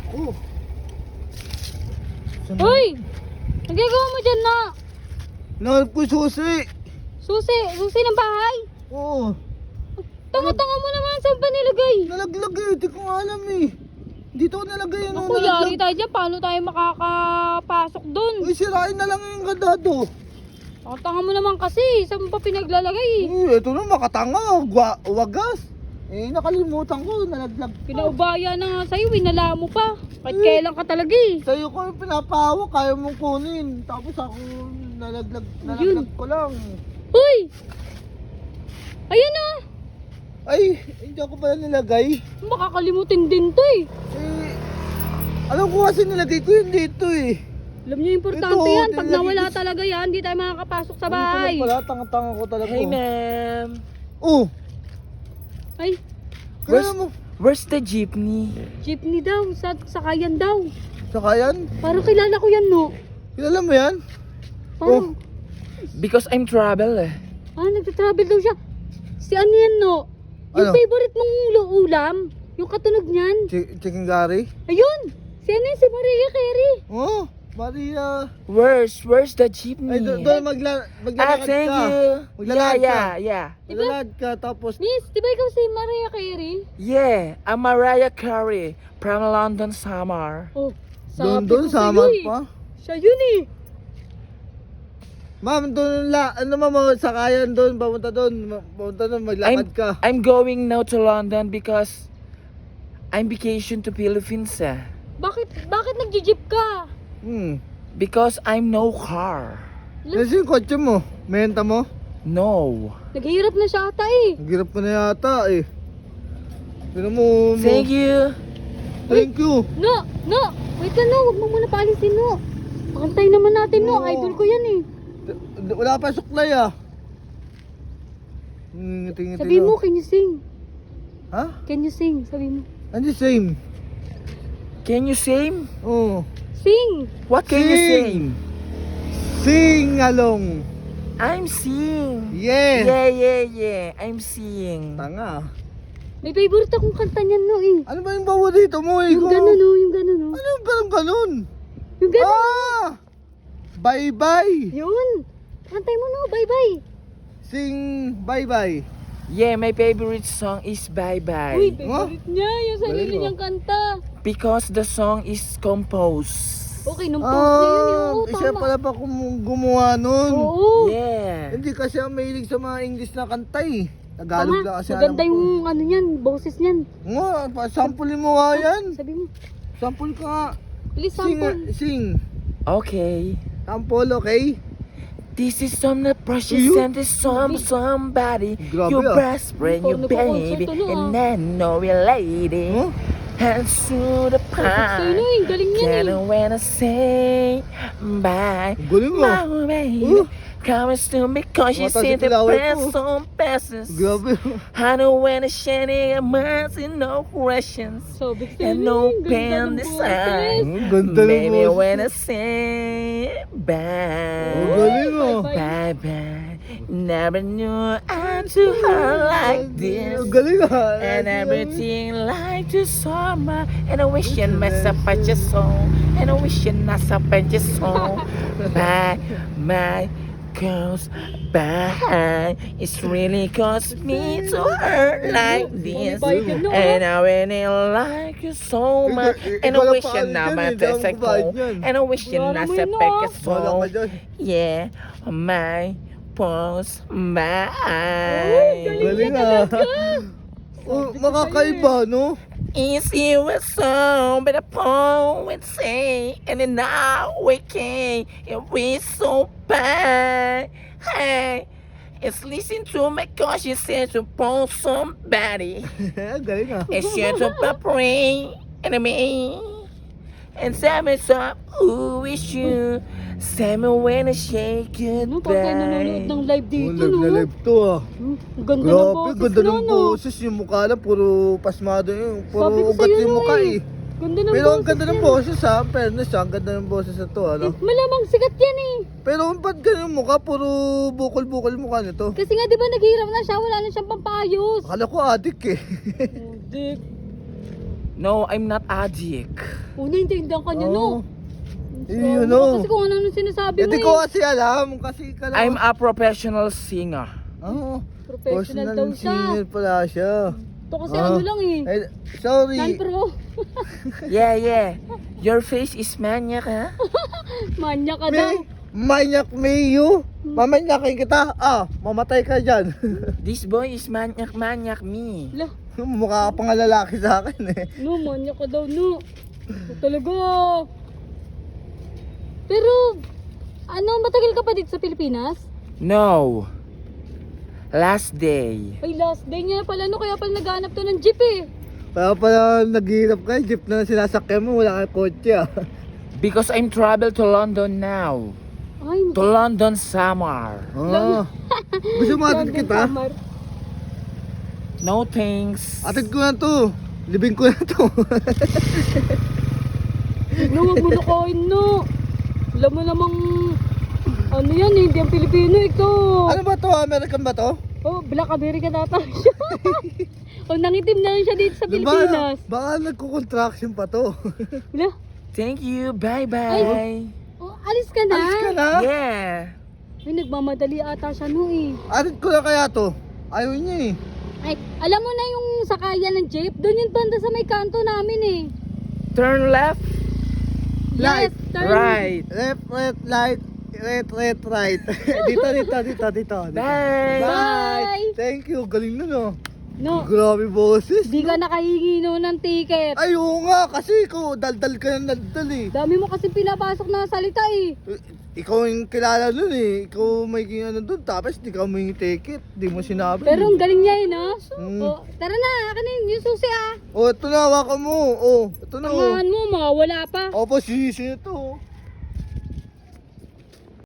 Oh. Hoy! Nagagawa mo dyan na? Nahanap ko yung susi. Susi ng bahay? Oo. Tanga-tanga mo naman, saan ba nilagay? Nalaglag eh. Hindi ko nga alam eh. Dito ko nalagay yun. Naku, yari tayo dyan. Paano tayo makakapasok dun? Uy, sirain na lang yung kandado. Tanga mo naman kasi. Saan mo pa pinaglalagay? Ito na makatanga. Wagas. Nakalimutan ko. Nalaglag. Pinaubaya na nga sa'yo. Winala mo pa. Kahit kailan ka talaga eh. Sa'yo ko yung pinapahawak. Kaya mong kunin. Tapos ako nalaglag ko lang. Uy! Ayan na! Ay, hindi ako pala nilagay. Makakalimutin din to eh. Alam ko kasi nilagay ko yun dito eh. Alam niyo, importante Ito, yan. Pag nilagay nawala ko- talaga yan, hindi tayo makakapasok sa Ano bahay. pala, tanga-tanga ko talaga. Hey ma'am, Oh, Ay, kaya mo. where's the jeepney? jeepney daw. Sakayan daw. Sakayan? Parang kilala ko yan, no? Kilala mo yan? Parang, Because I'm travel eh. nagtatravel daw siya. Si ano yan, no? Yung Ano? favorite mong ulam. Yung katunog niyan. Chicken curry? Ayun! Si ano yun? Si Maria Carey. Oh, Maria. Where's the jeepney? Ay, doon maglalakad thank ka. you. Maglalakad ka. Yeah. Maglalakad ka, tapos... Miss, di ba ikaw si Maria Carey? Yeah, I'm Mariah Carey from London Summer. Oh, sabi Doon ko sama sa'yo eh. pa. Siya yun eh. Ma'am, doon ano mo, sakayan doon, papunta doon, maglakad ka. I'm going now to London because I'm vacation to Philippines eh. Bakit nagji-jeep ka? Because I'm no car. Kasi yung kotse mo, menta mo, No. Naghihirap na siya ata eh. nagirap ko na yata eh. Pero mo, Thank you. Thank you. No! Wait ka, no! Huwag mo muna paalisin, no! Pakantay naman natin, no! No. Idol ko yan eh. Wala pa suklay ah. Ngiti-ngiti Sabi mo, na. can you sing? Ha? Can you sing? Sabi mo. Ano same? Can you sing? Oh. Sing! What can you Sing. sing? Sing along. I'm sing. Yeah. Yeah. I'm sing. Tanga. May favorite akong kanta niyan, no eh. Ano ba yung bawa dito mo? Yung gano'n, no? Yung gano'n, no? Ano yung ganun? Yung gano'n. Ah! Bye-bye. Yun! Kantay mo, no? Bye-bye! Sing bye-bye. Yeah, my favorite song is Bye Bye. Uy, favorite niya! Yung sarili Galing, oh. niyang kanta. Because the song is composed. Okay, nung post niya yun, oo, Siya tama. pala pa gumawa nun. Oo! Yeah. Hindi kasi ako mahilig sa mga English na kanta eh. Tagalog na Tama, kasi maganda alam ko. yung ano niyan, boses niyan. Nga, sample mo nga yan. Sabi mo, Sample ka nga. please Sing, sample. sing. Okay. Sample, okay? This is some the precious You- and this somebody. Grabe, Your ah. best friend, your Nagko-concert baby, ano, ah. and I know your lady. Huh? Hands to the Sa'yo na pie. eh, galing yan Can eh. when I say bye, Ang galing ah. my baby. Oh. Comes to me cause you Mata see si the Pilaway best ko. on passes. Grabe. I know when it's shining, mercy, no questions. Sabi ko sa'yo And na no eh, ganda pen ng design. boses. Ganda ng Baby, boses. when I say Ang bye, galing ah. bye bye. Never knew I'd do her like this. Ang galing ah. And everything like the summer. And I wish you myself at your soul. And I wish you myself at your soul. Bye, my girls, bye. It's really caused me to hurt like this. And I really like you so much. And I wish you not my best and I wish you not sa Wala ka soul. dyan. Yeah, my pause, my Galing ah. Oh, makakaiba, no? Is you a song, but a poem would say, and then now we can, and we so bad. Hey, it's listen to my conscience says to upon somebody. Galing ah. It's your to pray, and me. And tell me some, who is you? Tell me when I shake Ano, pag tayo nanonood ng goodbye. live Oh, dito, live na no? live to ah. Ang ganda ng Grabe, boses ganda na, ng no? boses. Yung mukha lang, puro pasmado yun. Sabi Puro ko ugat sa'yo yung na mukha eh. eh. Ganda ng Pero ang boses ganda ng niya. boses ha. Fairness ha, ang ganda ng boses na to, ano? Malamang sikat yan eh. Pero ba't ganun yung mukha? Puro bukol-bukol yung mukha nito. Kasi nga di ba naghihirap na siya, wala na siyang pampayos. Akala ko adik eh. Dick. No, I'm not addict. Naintindihan ka niya, no? Oo. Yun, no. Kasi kung ano nung sinasabi mo Hindi ko kasi alam, kasi ka I'm a professional singer. Oo. Professional daw siya. singer pala siya. Ito kasi Ah. ano lang eh. Eh, sorry. Non-pro. Yeah. Your face is maniac, ha? Manya ka daw. Manyak Mayo. Mamanyakin kita. Mamatay ka dyan. This boy is maniac me. Lah, Mukha ka pang lalaki sa akin eh. no, manya ka daw, no. Talaga. Pero, matagal ka pa dito sa Pilipinas? No. Last day. Ay, last day niya pala, no? Kaya pala naghanap to ng jeep eh. Kaya pala naghihirap ka, jeep na sinasakyan mo, wala kang kotse ah. Because I'm travel to London now. Ay, To London summer. Gusto mo atid London kita? summer. No thanks. Atid ko na to. Libing ko na to. No, wag mo na kain, no. Alam mo namang, ano yan eh, hindi ang Pilipino ito. Ano ba to? American ba to? Oh, Black American ata siya. Nangitim na rin siya dito sa Pilipinas. Baka nagko-contraction pa to. Wala. Thank you. Bye-bye. Alis ka na. Alis ka na? Yeah. Ay, nagmamadali ata siya, no eh. Atid ko na kaya to. Ayaw niya eh. Ay, alam mo na yung sakayan ng jeep? Doon yung banda sa may kanto namin eh. Turn left. Yes, turn. Right. Left, right, right. Dito. Bye. Bye. Thank you. Galing na no. No, Grabe boses. di ka nakahingi no ng ticket. Ay, oo nga. Kasi ikaw, daldal ka ng daldal eh. Dami mo kasi pinapasok na salita eh. Ikaw yung kilala nun eh. Ikaw may ano dun. Tapos di ka may ticket. Di mo sinabi. Pero ang galing niya eh, no? Mm. Oh, tara na, akin na yung susi ah. Oh, ito na. Hawakan mo. Oh, ito na. Oh. Tangahan mo, mawawala pa. Opo, sisi ito.